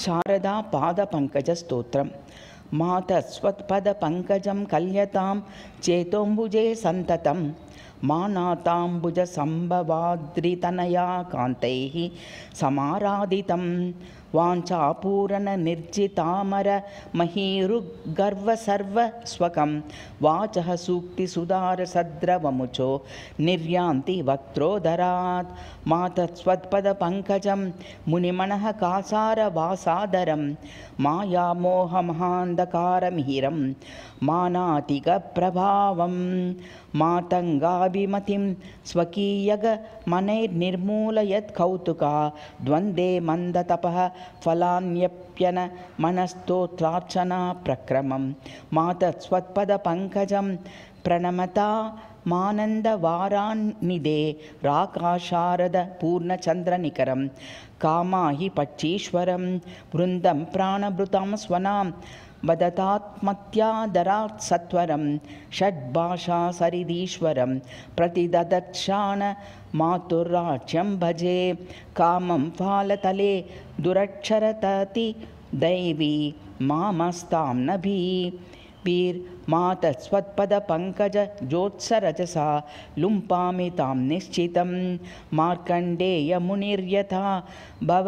शारदा पादपङ्कजस्तोत्रम्। मातस्वत्पदपङ्कजं कल्यतां चेतोऽम्बुजे सन्ततं मानाताम्बुजसम्भवाद्रितनया कान्तैः समाराधितं वाञ्छापूरणनिर्जितामरमहीरुगर्वसर्वस्वकं वाचः सूक्तिसुधारसद्रवमुचो निर्यान्ति वक्त्रोदरात् मातस्वत्पदपङ्कजं मुनिमनः कासारवासादरं मायामोहमहान्धकारमिहिरं मानातिगप्रभावं मातङ्गाभिमतिं स्वकीयगमनैर्निर्मूलयत्कौतुका द्वन्द्वे मन्दतपः फलान्यप्यन मनस्तोत्रार्चना प्रक्रमं मातस्वत्पदपङ्कजं प्रणमता मानन्दवारान्निदे राकाशारद पूर्णचन्द्रनिकरं कामाहि पक्षीश्वरं वृन्दं प्राणभृतां स्वनां वदतात्मत्यादरात् सत्वरं षड्भाषा सरिदीश्वरं प्रतिददक्षाण मातुराज्यं भजे कामं फालतले दुरक्षरतति दैवी मामस्तां नभी वीर्मातस्वत्पदपङ्कज ज्योत्सरजसा लुम्पामि तां निश्चितं मार्कण्डेयमुनिर्यथा भव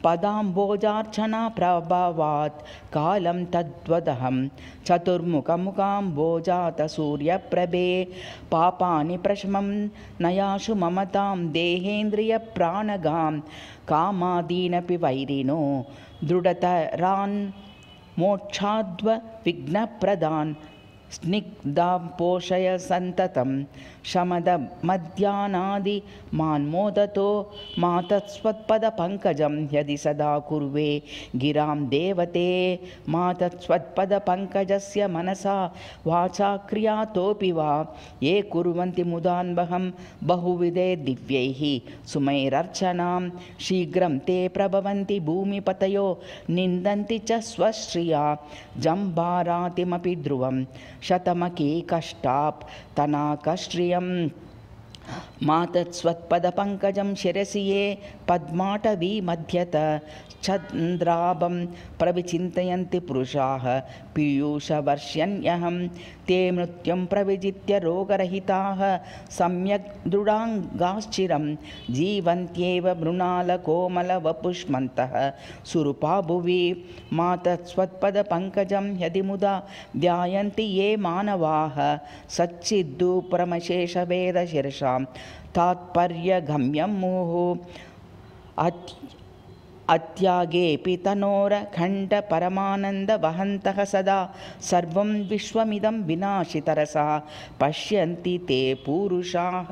पदाम्बोजार्चना प्रभावात् कालं तद्वदहं चतुर्मुखमुखाम्बोजातसूर्यप्रभे पापानि प्रशमं नयाशु ममतां देहेन्द्रियप्राणगां कामादीनपि वैरिणो दृढतरान् मोक्षाद्विघ्नप्रदान् स्निग्धां पोषय सन्ततं शमदमध्यानादि मान्मोदतो मातस्वत्पदपङ्कजं यदि सदा कुर्वे गिरां देवते मातस्वत्पदपङ्कजस्य मनसा वाचा क्रियातोऽपि वा ये कुर्वन्ति मुदान्वहं बहुविधे दिव्यैः सुमैरर्चनां शीघ्रं ते प्रभवन्ति भूमिपतयो निन्दन्ति च स्वश्रिया जम्बारातिमपि ध्रुवं शतमकीकष्टाप् तनाकश्रियं मातस्वत्पदपङ्कजं शिरसि ये पद्माटवी मध्यत चन्द्राभं प्रविचिन्तयन्ति पुरुषाः पीयूषवर्ष्यन्यहं ते मृत्युं प्रविजित्य रोगरहिताः सम्यक् दृढाङ्गाश्चिरं जीवन्त्येव मृणालकोमलवपुष्मन्तः सुरूपा भुवि मातस्वत्पदपङ्कजं यदि मुदा ध्यायन्ति ये मानवाः सच्चिद्दुपरमशेषवेदशिरसां तात्पर्यगम्यं मुहुः अत्यागेऽपि तनोरखण्डपरमानन्दवहन्तः सदा सर्वं विश्वमिदं विनाशितरसा पश्यन्ति ते पूरुषाः।